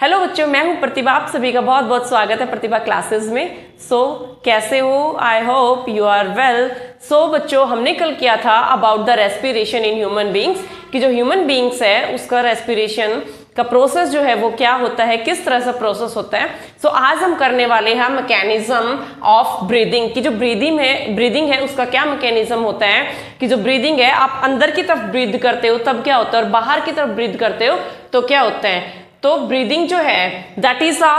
Hello बच्चों, मैं हूं प्रतिभा। आप सभी का बहुत बहुत स्वागत है प्रतिभा क्लासेस में। कैसे हो? I hope you are well. बच्चों, हमने कल किया था about the respiration in human beings कि जो ह्यूमन बींग्स है उसका रेस्पिरेशन का प्रोसेस जो है वो क्या होता है, किस तरह से प्रोसेस होता है। आज हम करने वाले हैं मैकेनिज्म ऑफ ब्रीदिंग की जो ब्रीदिंग है उसका क्या मैकेनिज्म होता है कि जो ब्रीदिंग है आप अंदर की तरफ ब्रीद करते हो तब क्या होता है और बाहर की तरफ ब्रीद करते हो तो क्या होता है। तो ब्रीदिंग जो है that is a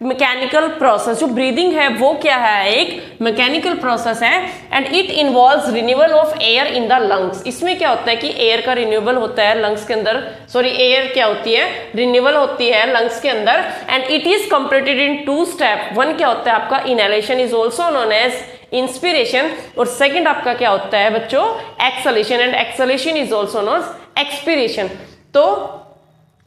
mechanical process. जो ब्रीदिंग है वो क्या है, एक मैकेनिकल प्रोसेस है and it involves renewal of air in the lungs. इसमें क्या होता है कि एयर का रिन्यूअल होता है लंग्स के अंदर, एयर क्या होती है, रिन्यूअल होती है लंग्स के अंदर and it is completed in 2 step. 1 क्या होता है आपका inhalation is also known as inspiration और सेकेंड आपका क्या होता है बच्चों, exhalation and exhalation is also known as expiration. तो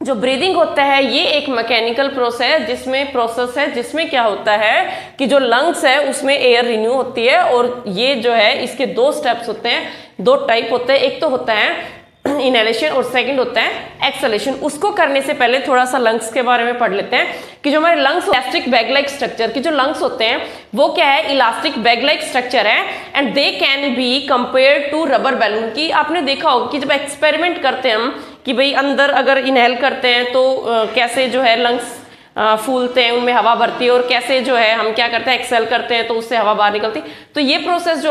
जो ब्रीदिंग होता है ये एक मैकेनिकल प्रोसेस है जिसमें क्या होता है कि जो लंग्स है उसमें एयर रिन्यू होती है और ये जो है इसके 2 स्टेप्स होते हैं, 2 टाइप होते हैं। एक तो होता है इनहेलेशन और सेकंड होता है एक्सहेलेशन। उसको करने से पहले थोड़ा सा लंग्स के बारे में पढ़ लेते हैं कि जो हमारे lungs elastic bag like structure की जो लंग्स होते हैं वो क्या है, इलास्टिक बैग लाइक स्ट्रक्चर है and they can be compare to rubber balloon की। आपने देखा होगा कि जब एक्सपेरिमेंट करते हैं हम कि भाई अंदर अगर इनहेल करते हैं तो कैसे जो है लंग्स फूलते हैं, उनमें हवा भरती है और कैसे जो है हम क्या करते हैं एक्सेल करते हैं तो उससे हवा बाहर निकलती है। तो ये प्रोसेस जो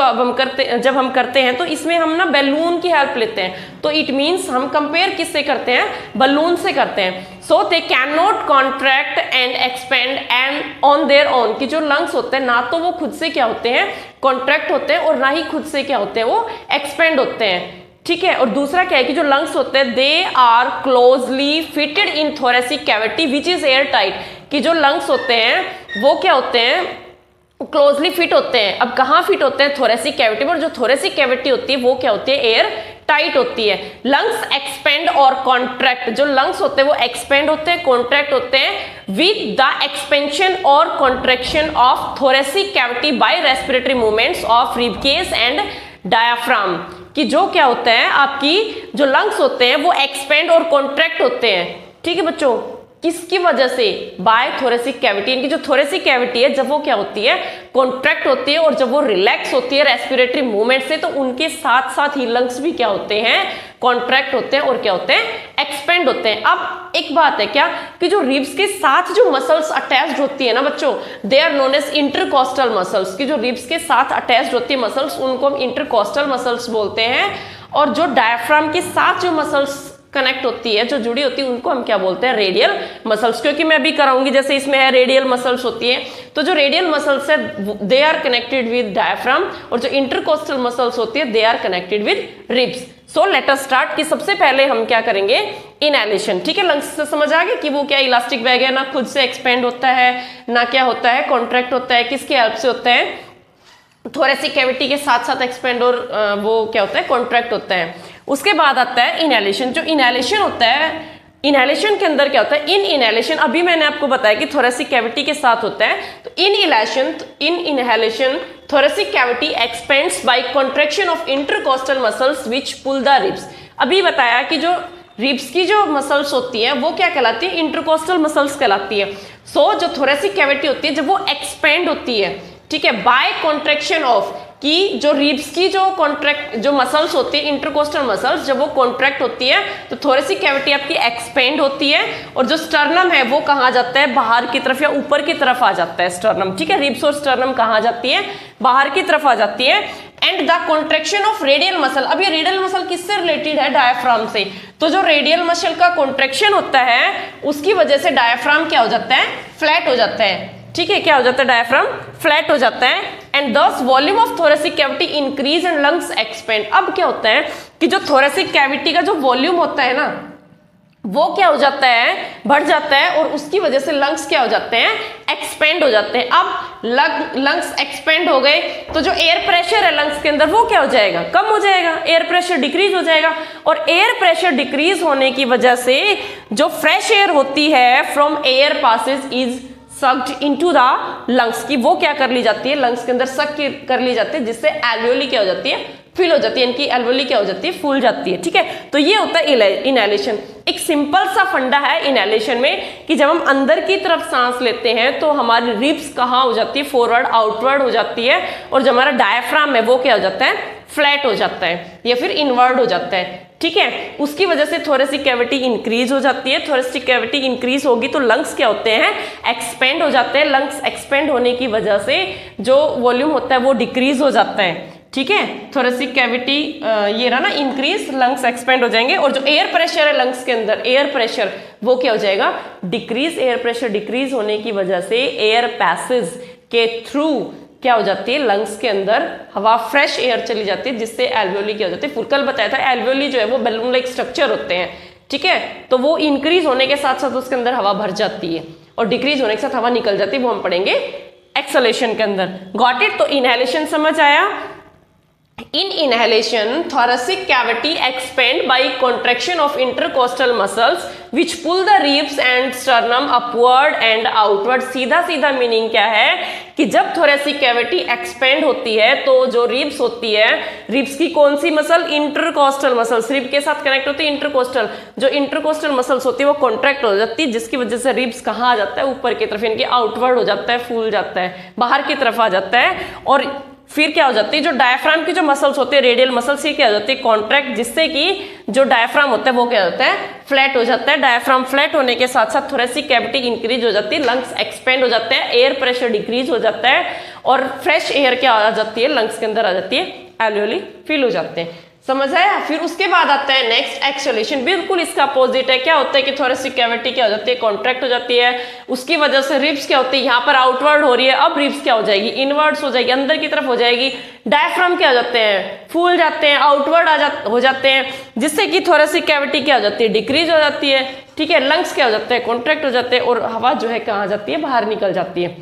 जब हम करते हैं तो इसमें हम ना बैलून की हेल्प लेते हैं। तो इट मीन्स हम कंपेयर किससे करते हैं, बलून से करते हैं। They can not contract and expand and on their own कि जो लंग्स होते हैं ना तो वो खुद से क्या होते हैं कॉन्ट्रैक्ट होते हैं और ना ही खुद से क्या होते हैं वो एक्सपेंड होते हैं, ठीक है। और दूसरा क्या है कि जो लंग्स होते हैं they are closely fitted in thoracic cavity which is air tight कि जो लंग्स होते हैं वो क्या होते हैं क्लोजली फिट होते हैं। अब कहाँ फिट होते हैं, थोरेसिक कैविटी में। और जो थोरेसिक कैविटी होती है वो क्या होती है, एयर टाइट होती है। लंग्स एक्सपेंड और कॉन्ट्रैक्ट, जो लंग्स होते हैं वो एक्सपेंड होते हैं, कॉन्ट्रैक्ट होते हैं विद द एक्सपेंशन और contraction of thoracic cavity by respiratory movements of ribcage and diaphragm कि जो क्या होता है आपकी जो लंग्स होते हैं वो एक्सपेंड और कॉन्ट्रैक्ट होते हैं, ठीक है बच्चों। किसकी वजह से, बाय थोरेसिक कैविटी। इनकी जो थोरेसिक कैविटी है जब वो क्या होती है कॉन्ट्रैक्ट होती है और जब वो रिलैक्स होती है रेस्पिरेटरी मूवमेंट से तो उनके साथ साथ ही लंग्स भी क्या होते हैं कॉन्ट्रैक्ट होते हैं और क्या होते हैं एक्सपेंड होते हैं। अब एक बात है क्या कि जो रिब्स के साथ जो मसल्स अटैच्ड होती है ना बच्चों, they are known as intercostal muscles की जो रिब्स के साथ अटैच्ड होती है मसल्स उनको हम इंटरकॉस्टल मसल्स बोलते हैं। और जो डायफ्राम के साथ जो मसल्स कनेक्ट होती है, जो जुड़ी होती है, उनको हम क्या बोलते हैं रेडियल मसल्स। क्योंकि मैं अभी कराऊंगी जैसे इसमें है रेडियल मसल्स होती है तो जो रेडियल मसल्स है they are connected with diaphragm और जो इंटरकोस्टल मसल्स होती है they are connected with ribs. Let us start कि सबसे पहले हम क्या करेंगे इनहेलेशन, ठीक है। लंग्स से समझ आ गया कि वो क्या इलास्टिक बैग है, ना खुद से एक्सपेंड होता है ना क्या होता है कॉन्ट्रैक्ट होता है, किसकी हेल्प से होता है, थोरेसिक कैविटी के साथ साथ एक्सपेंड और वो क्या होता है कॉन्ट्रैक्ट होता है। उसके बाद आता है इनहेलेशन। जो इनहेलेशन होता है, इनहेलेशन के अंदर क्या होता है, इन इनहेलेशन अभी मैंने आपको बताया कि थोरेसिक कैविटी के साथ होता है। तो in inhalation thoracic cavity expands by contraction of intercostal muscles which pull the ribs. अभी बताया कि जो रिब्स की जो मसल्स होती है वो क्या कहलाती है, इंटरकोस्टल मसल्स कहलाती है। जो थोरेसिक कैविटी होती है जब वो एक्सपेंड होती है, ठीक है, बाय कॉन्ट्रैक्शन ऑफ कि जो रिब्स की जो मसल्स होती है इंटरकोस्टल मसल्स जब वो कॉन्ट्रैक्ट होती है तो थोरेसिक कैविटी आपकी एक्सपेंड होती है और जो स्टर्नम है वो कहाँ जाता है, बाहर की तरफ या ऊपर की तरफ आ जाता है स्टर्नम, ठीक है। रिब्स और स्टर्नम कहाँ जाती है, बाहर की तरफ आ जाती है। And the contraction of radial muscle, अब ये रेडियल मसल किससे रिलेटेड है, डायफ्राम से। तो जो रेडियल मसल का कॉन्ट्रैक्शन होता है उसकी वजह से डायफ्राम क्या हो जाता है, फ्लैट हो जाता है, ठीक है। क्या हो जाता है, डायफ्राम फ्लैट हो जाता है एंड दस volume of thoracic cavity increase and lungs expand. अब क्या होता है कि जो थोरेसिक कैविटी का जो वॉल्यूम होता है ना वो क्या हो जाता है, बढ़ जाता है और उसकी वजह से लंग्स क्या हो जाते हैं, एक्सपेंड हो जाते हैं। अब लंग्स एक्सपेंड हो गए तो जो एयर प्रेशर है लंग्स के अंदर वो क्या हो जाएगा, कम हो जाएगा, एयर प्रेशर डिक्रीज हो जाएगा। और एयर प्रेशर डिक्रीज होने की वजह से जो फ्रेश एयर होती है from air passage is sucked into the lungs की वो क्या कर ली जाती है, लंग्स के अंदर सक कर ली जाती है जिससे एल्वियोली क्या हो जाती है, फिल हो जाती है, इनकी एल्वेओली क्या हो जाती है, फूल जाती है। ठीक है, तो ये होता है इनहेलेशन। एक सिंपल सा फंडा है इनहेलेशन में कि जब हम अंदर की तरफ सांस लेते हैं तो हमारी रिब्स कहाँ हो जाती है, फॉरवर्ड आउटवर्ड हो जाती है, और जो हमारा डायफ्राम है वो क्या हो जाता है, फ्लैट हो जाता है या फिर इनवर्ड हो जाता है। ठीक है, उसकी वजह से थोरेसिक कैविटी इंक्रीज हो जाती है। थोरेसिक कैविटी इंक्रीज होगी तो लंग्स क्या होते हैं, एक्सपेंड हो जाते हैं। लंग्स एक्सपेंड होने की वजह से जो वॉल्यूम होता है वो डिक्रीज हो जाता है। ठीक है, थोरेसिक कैविटी ये रहा ना इंक्रीज, लंग्स एक्सपेंड हो जाएंगे, और जो एयर प्रेशर है लंग्स के अंदर, एयर प्रेशर वो क्या हो जाएगा, डिक्रीज। एयर प्रेशर डिक्रीज होने की वजह से एयर पैसेज के थ्रू क्या हो जाती है, लंग्स के अंदर हवा, फ्रेश एयर चली जाती है, जिससे एल्वेओली क्या हो जाती है, फुल। कल बताया था एल्वेओली जो है वो बैलून लाइक स्ट्रक्चर होते हैं। ठीक है, तो वो इंक्रीज होने के साथ साथ उसके अंदर हवा भर जाती है, और डिक्रीज होने के साथ हवा निकल जाती है, वो हम पढ़ेंगे एक्सलेशन के अंदर। Got it? तो इनहेलेशन समझ आया। In inhalation, thoracic cavity expand by contraction of intercostal muscles which pull the ribs and sternum upward and outward। सीधा सीधा मीनिंग क्या है कि जब thoracic cavity expand होती है तो जो रिब्स होती है, रिब्स की कौन सी मसल, इंटरकोस्टल मसल्स, रिब के साथ कनेक्ट होती है इंटरकोस्टल, जो इंटरकोस्टल मसल्स होती है वो कॉन्ट्रैक्ट हो जाती है, जिसकी वजह से रिब्स कहाँ आ जाता है, ऊपर की तरफ, इनके आउटवर्ड हो जाता है, फूल जाता है, बाहर की तरफ आ जाता है। और फिर क्या हो जाती है, जो डायफ्राम की जो मसल्स होते हैं, रेडियल मसल्स, ये क्या हो जाती है, कॉन्ट्रैक्ट, जिससे कि जो डायफ्राम होता है वो क्या होता है, फ्लैट हो जाता है। डायफ्राम फ्लैट होने के साथ साथ थोरेसिक कैविटी इंक्रीज हो जाती है, लंग्स एक्सपेंड हो जाते हैं, एयर प्रेशर डिक्रीज हो जाता है, और फ्रेश एयर क्या आ जाती है, लंग्स के अंदर आ जाती है, एल्वेओली फिल हो जाते हैं। समझ आया? फिर उसके बाद आता है नेक्स्ट एक्सलेशन, बिल्कुल इसका अपोजिट है। क्या होता है कि थोरेसिक कैविटी क्या हो जाती है, कॉन्ट्रैक्ट हो जाती है, उसकी वजह से रिब्स क्या होती है, यहाँ पर आउटवर्ड हो रही है, अब रिब्स क्या हो जाएगी, इनवर्ड्स हो जाएगी, अंदर की तरफ हो जाएगी। डायफ्राम क्या हो जाते हैं, फूल जाते हैं, आउटवर्ड हो जाते हैं, जिससे कि थोरेसिक कैविटी क्या हो जाती है, डिक्रीज हो जाती है। ठीक है, लंग्स क्या हो जाते हैं, कॉन्ट्रैक्ट हो जाते हैं, और हवा जो है कहाँ जाती है, बाहर निकल जाती है।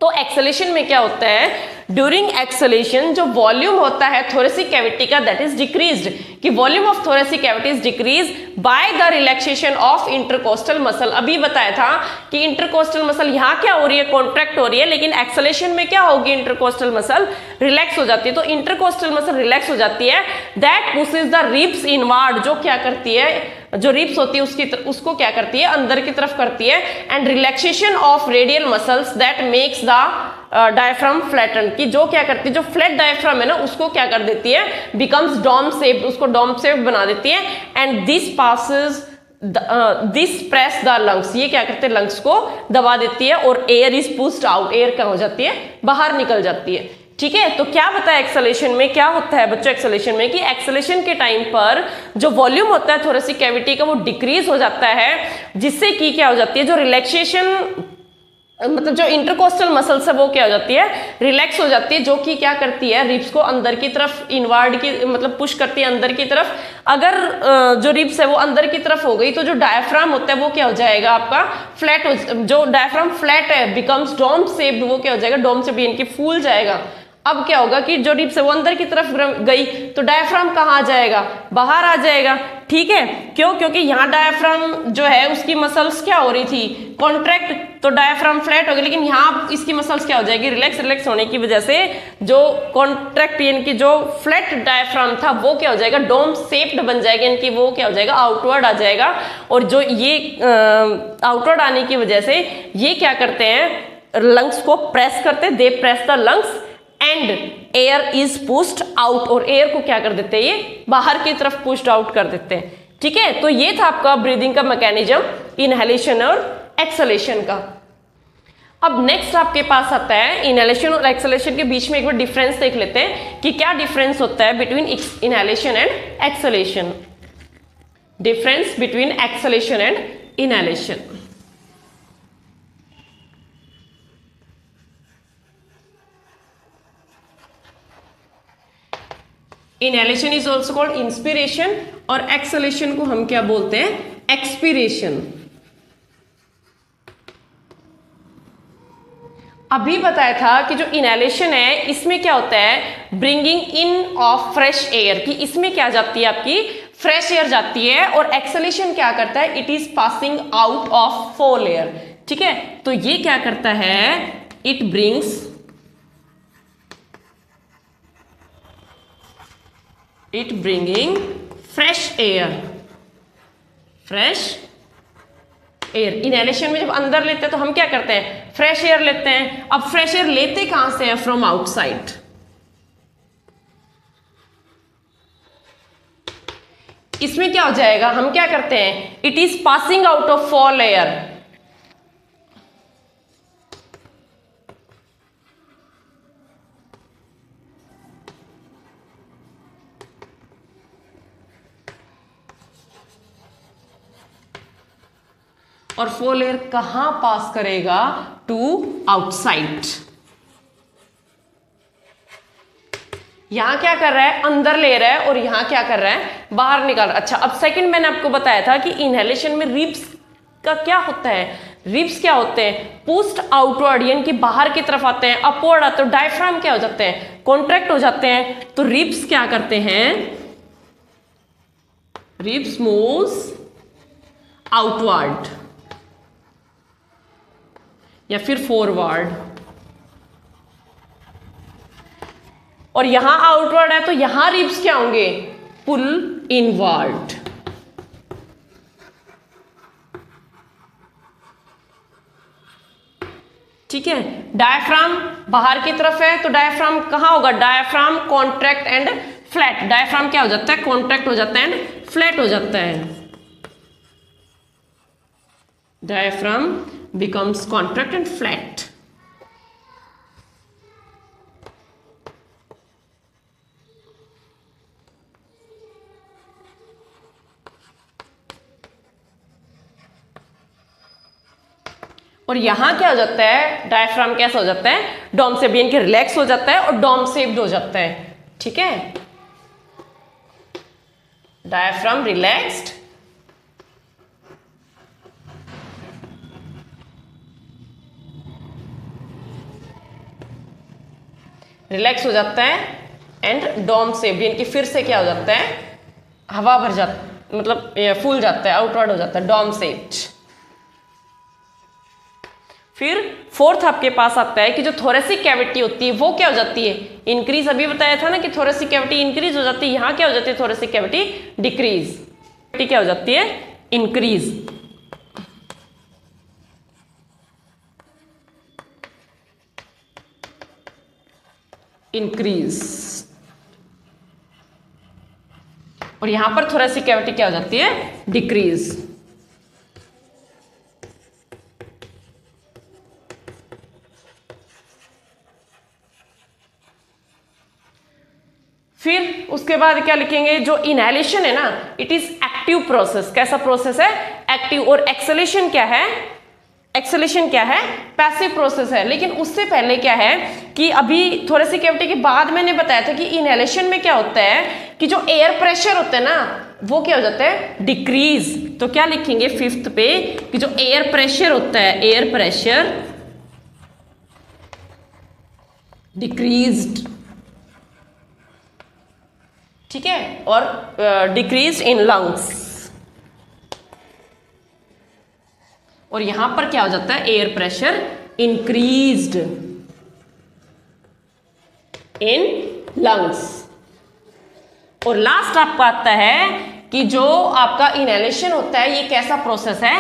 तो एक्सलेशन में क्या होता है, ड्यूरिंग एक्सलेशन जो वॉल्यूम होता है थोरेसिक कैविटी का, दैट इज डिक्रीज्ड, कि volume of thoracic cavity is decrease by the relaxation of intercostal muscle. अभी बताया था कि इंटरकोस्टल मसल यहाँ क्या हो रही है, कॉन्ट्रैक्ट हो रही है, लेकिन एक्सलेशन में क्या होगी, इंटरकोस्टल मसल रिलैक्स हो जाती है। तो इंटरकोस्टल मसल रिलैक्स हो जाती है, that pushes the ribs inward, जो क्या करती है, जो रिब्स होती है उसको क्या करती है, अंदर की तरफ करती है, and relaxation of radial muscles that makes the diaphragm flatten, की जो क्या करती है, जो फ्लैट डायफ्राम है ना उसको क्या कर देती है, बिकम्स डोम शेप्ड, उसको डोम शेप्ड बना देती है, and this passes this press the lungs, ये क्या करते हैं, लंग्स को दबा देती है, और air is pushed out, air क्या हो जाती है, बाहर निकल जाती है। ठीक है, तो क्या बताया एक्सलेशन में, क्या होता है बच्चों एक्सलेशन में, कि एक्सलेशन के टाइम पर जो वॉल्यूम होता है थोरेसिक कैविटी का वो डिक्रीज हो जाता है, जिससे कि क्या हो जाती है, जो रिलैक्सेशन, मतलब जो इंटरकोस्टल मसल्स है वो क्या हो जाती है, रिलैक्स हो जाती है, जो कि क्या करती है, रिब्स को अंदर की तरफ इनवर्ड की मतलब पुश करती है अंदर की तरफ। अगर जो रिब्स है वो अंदर की तरफ हो गई तो जो डायफ्राम होता है वो क्या हो जाएगा, आपका फ्लैट हो, जो डायफ्राम फ्लैट है बिकम्स डोम शेप्ड, वो क्या हो जाएगा, डोम शेप, इनकी फूल जाएगा। अब क्या होगा कि जो रिब्स है वो अंदर की तरफ गई तो डायफ्राम कहाँ आ जाएगा, बाहर आ जाएगा। ठीक है, क्यों, क्योंकि यहाँ डायफ्राम जो है उसकी मसल्स क्या हो रही थी, कॉन्ट्रैक्ट, तो डायफ्राम फ्लैट हो गई, लेकिन यहाँ इसकी मसल्स क्या हो जाएगी, रिलैक्स होने की वजह से जो कॉन्ट्रैक्ट यानी कि जो फ्लैट डायफ्राम था वो क्या हो जाएगा, डोम शेप्ड बन जाएगा, यानी कि वो क्या हो जाएगा, आउटवर्ड आ जाएगा। और जो ये आउटवर्ड आने की वजह से ये क्या करते हैं, लंग्स को प्रेस करते हैं, they press the lungs and air is pushed out, और एयर को क्या कर देते हैं, ये बाहर की तरफ पुश्ड आउट कर देते हैं। ठीक है, तो ये था आपका ब्रीदिंग का मैकेनिज्म, इनहेलेशन और एक्सलेशन का। अब नेक्स्ट आपके पास आता है इनहेलेशन और एक्सलेशन के बीच में एक बार डिफरेंस देख लेते हैं कि क्या डिफरेंस होता है between inhalation and acceleration. Difference between acceleration and inhalation. Inhalation is also called inspiration, और एक्सलेशन को हम क्या बोलते हैं, एक्सपीरेशन। अभी बताया था कि जो इनहेलेशन है इसमें क्या होता है, bringing in of fresh air, की इसमें क्या जाती है, आपकी फ्रेश एयर जाती है, और एक्सलेशन क्या करता है, it is passing out of fall air. ठीक है, तो ये क्या करता है, it brings it bringing fresh air, fresh air. Inhalation में जब अंदर लेते हैं तो हम क्या करते हैं, फ्रेश एयर लेते हैं। अब फ्रेश एयर लेते कहां से हैं, फ्रॉम आउटसाइड। इसमें क्या हो जाएगा, हम क्या करते हैं, it is passing out of fall air. और फॉल एयर कहां पास करेगा, टू आउटसाइड। यहां क्या कर रहा है, अंदर ले रहा है, और यहां क्या कर रहा है, बाहर निकाल रहा है। अच्छा, अब सेकंड मैंने आपको बताया था कि इनहेलेशन में रिब्स का क्या होता है, रिब्स क्या होते हैं, पुस्ट आउटवर्ड यानी कि बाहर की तरफ आते हैं, अपवर्ड आते हैं। डायफ्राम क्या हो जाते हैं, कॉन्ट्रैक्ट हो जाते हैं। तो रिब्स क्या करते हैं, रिब्स मूव्स आउटवर्ड या फिर फॉरवर्ड। और यहां आउटवर्ड है तो यहां रिब्स क्या होंगे, पुल इनवर्ड। ठीक है, डायफ्राम बाहर की तरफ है तो डायफ्राम कहां होगा, diaphragm contract and flat. Diaphragm क्या हो जाता है, कॉन्ट्रैक्ट हो जाता है एंड फ्लैट हो जाता है। Diaphragm becomes contract and flat। और यहां क्या हो जाता है, डायफ्राम कैसा हो जाता है, डोम शेप यानी कि रिलैक्स हो जाता है और डोम शेप्ड हो जाता है। ठीक है, डायफ्राम रिलैक्स्ड, रिलैक्स हो जाता है एंड डोम शेप यानी कि फिर से क्या हो जाता है, हवा भर जाता, मतलब फूल जाता है, आउटवर्ड हो जाता है, डोम शेप्ड। फिर फोर्थ आपके पास आता है कि जो थोरेसिक कैविटी होती है वो क्या हो जाती है, इंक्रीज। अभी बताया था ना कि थोरेसिक कैविटी इंक्रीज हो जाती है, यहां क्या हो जाती है, थोरेसिक कैविटी डिक्रीज। क्या हो जाती है, इंक्रीज। इंक्रीज। और यहां पर थोरेसिक कैविटी क्या हो जाती है, डिक्रीज। फिर उसके बाद क्या लिखेंगे, जो इनहेलेशन है ना, इट इज एक्टिव प्रोसेस। कैसा प्रोसेस है, एक्टिव। और एक्सलेशन क्या है, एक्सलेशन क्या है, पैसिव प्रोसेस है। लेकिन उससे पहले क्या है कि अभी थोरेसिक कैविटी के बाद मैंने बताया था कि इनहेलेशन में क्या होता है कि जो एयर प्रेशर होता है ना वो क्या हो जाता है, डिक्रीज। तो क्या लिखेंगे फिफ्थ पे कि जो एयर प्रेशर होता है, एयर प्रेशर डिक्रीज्ड। ठीक है, और डिक्रीज इन लंग्स। और यहां पर क्या हो जाता है, air pressure increased in lungs. और लास्ट आपका आता है कि जो आपका इनहेलेशन होता है ये कैसा प्रोसेस है,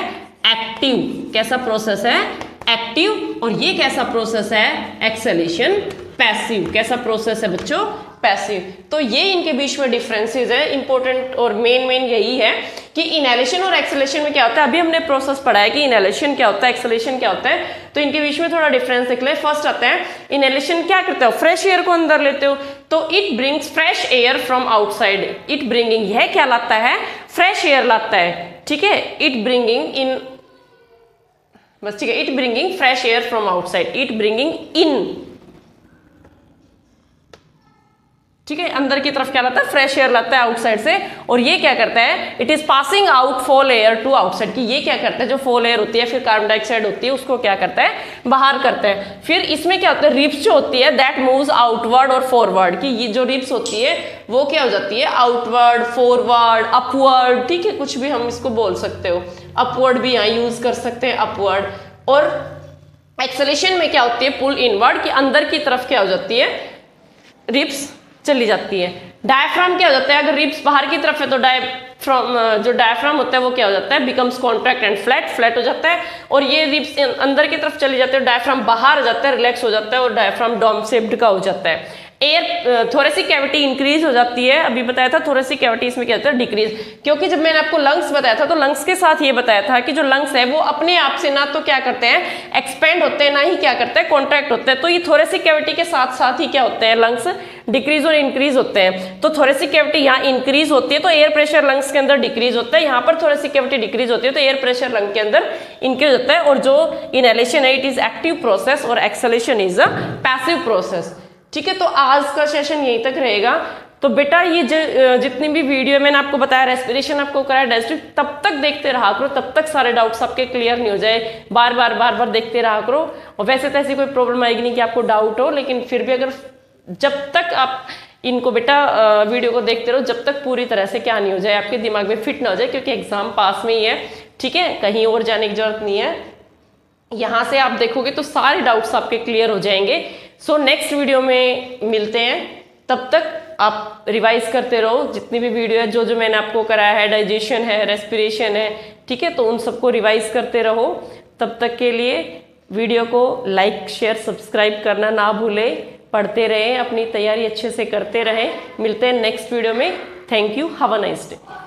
एक्टिव। कैसा प्रोसेस है, एक्टिव। और ये कैसा प्रोसेस है, एक्सलेशन पैसिव। कैसा प्रोसेस है बच्चों, पैसिव। तो ये इनके बीच में डिफरेंसेस है, इंपॉर्टेंट और मेन यही है कि इनहेलेशन और एक्सलेशन में क्या होता है। अभी हमने प्रोसेस पढ़ा है कि इनहेलेशन क्या होता है, एक्सलेशन क्या होता है, तो इनके बीच में थोड़ा डिफरेंस देख ले। फर्स्ट आता है इनहेलेशन, क्या करते हो, फ्रेश एयर को अंदर लेते हो, तो it brings fresh air from outside. It bringing, यह क्या लाता है, फ्रेश एयर लाता है। ठीक है, इट ब्रिंगिंग इन, बस ठीक है, it bringing fresh air from outside, it bringing in. ठीक है, अंदर की तरफ क्या लाता है, फ्रेश एयर लाता है आउटसाइड से। और ये क्या करता है, it is passing out foul air to outside, कि ये क्या करता है, जो फॉल एयर होती है फिर कार्बन डाइऑक्साइड होती है उसको क्या करता है, बाहर करता है। फिर इसमें क्या होता है, रिब्स जो होती है दैट मूव्स आउटवर्ड और फॉरवर्ड, कि ये जो रिब्स होती है वो क्या हो जाती है, आउटवर्ड, फॉरवर्ड, अपवर्ड। ठीक है, कुछ भी हम इसको बोल सकते हो, अपवर्ड भी यहाँ यूज कर सकते हैं, अपवर्ड। और एक्सलेशन में क्या होती है, पुल इनवर्ड, कि अंदर की तरफ क्या हो जाती है, रिब्स चली जाती है। डायफ्राम क्या हो जाता है, अगर रिब्स बाहर की तरफ है तो जो डायफ्राम होता है वो क्या हो जाता है, बिकम्स कॉन्ट्रैक्ट एंड फ्लैट हो जाता है, और ये रिब्स अंदर की तरफ चली जाती है, डायफ्राम बाहर आ जाता है, रिलैक्स हो जाता है और डायफ्राम डोम शेप्ड का हो जाता है। एयर थोरेसिक कैविटी इंक्रीज हो जाती है, अभी बताया था थोरेसिक कैविटी इसमें क्या होता है, डिक्रीज, क्योंकि जब मैंने आपको लंग्स बताया था तो लंग्स के साथ ये बताया था कि जो लंग्स है वो अपने आप से ना तो क्या करते हैं, एक्सपेंड होते हैं, ना ही क्या करते हैं, कॉन्ट्रैक्ट होते हैं। तो ये थोरेसिक कैविटी के साथ साथ ही क्या होते हैं, लंग्स डिक्रीज और इंक्रीज होते हैं। तो थोरेसिक कैविटी यहाँ इंक्रीज होती है तो एयर प्रेशर लंग्स के अंदर डिक्रीज होता है, यहाँ पर थोरेसिक कैविटी डिक्रीज होती है तो एयर प्रेशर लंग के अंदर इंक्रीज होता है। और जो इनहेलेशन है इट इज एक्टिव प्रोसेस और exhalation is a passive process. ठीक है, तो आज का सेशन यहीं तक रहेगा। तो बेटा ये जितनी भी वीडियो मैंने आपको बताया, रेस्पिरेशन आपको कराया, डाइजेस्टिव, तब तक देखते रहा करो, तब तक सारे डाउट्स आपके क्लियर नहीं हो जाए, बार बार देखते रहा करो। और वैसे तो ऐसी कोई प्रॉब्लम आएगी नहीं कि आपको डाउट हो, लेकिन फिर भी अगर जब तक आप इनको बेटा वीडियो को देखते रहो, जब तक पूरी तरह से क्या नहीं हो जाए, आपके दिमाग में फिट ना हो जाए, क्योंकि एग्जाम पास में ही है। ठीक है, कहीं और जाने की जरूरत नहीं है, यहाँ से आप देखोगे तो सारे डाउट्स आपके क्लियर हो जाएंगे। सो नेक्स्ट वीडियो में मिलते हैं, तब तक आप रिवाइज करते रहो जितनी भी वीडियो है, जो मैंने आपको कराया है, डाइजेशन है, रेस्पिरेशन है, ठीक है, तो उन सबको रिवाइज करते रहो। तब तक के लिए वीडियो को लाइक शेयर सब्सक्राइब करना ना भूलें, पढ़ते रहें, अपनी तैयारी अच्छे से करते रहें। मिलते हैं नेक्स्ट वीडियो में। Thank you, have a nice day.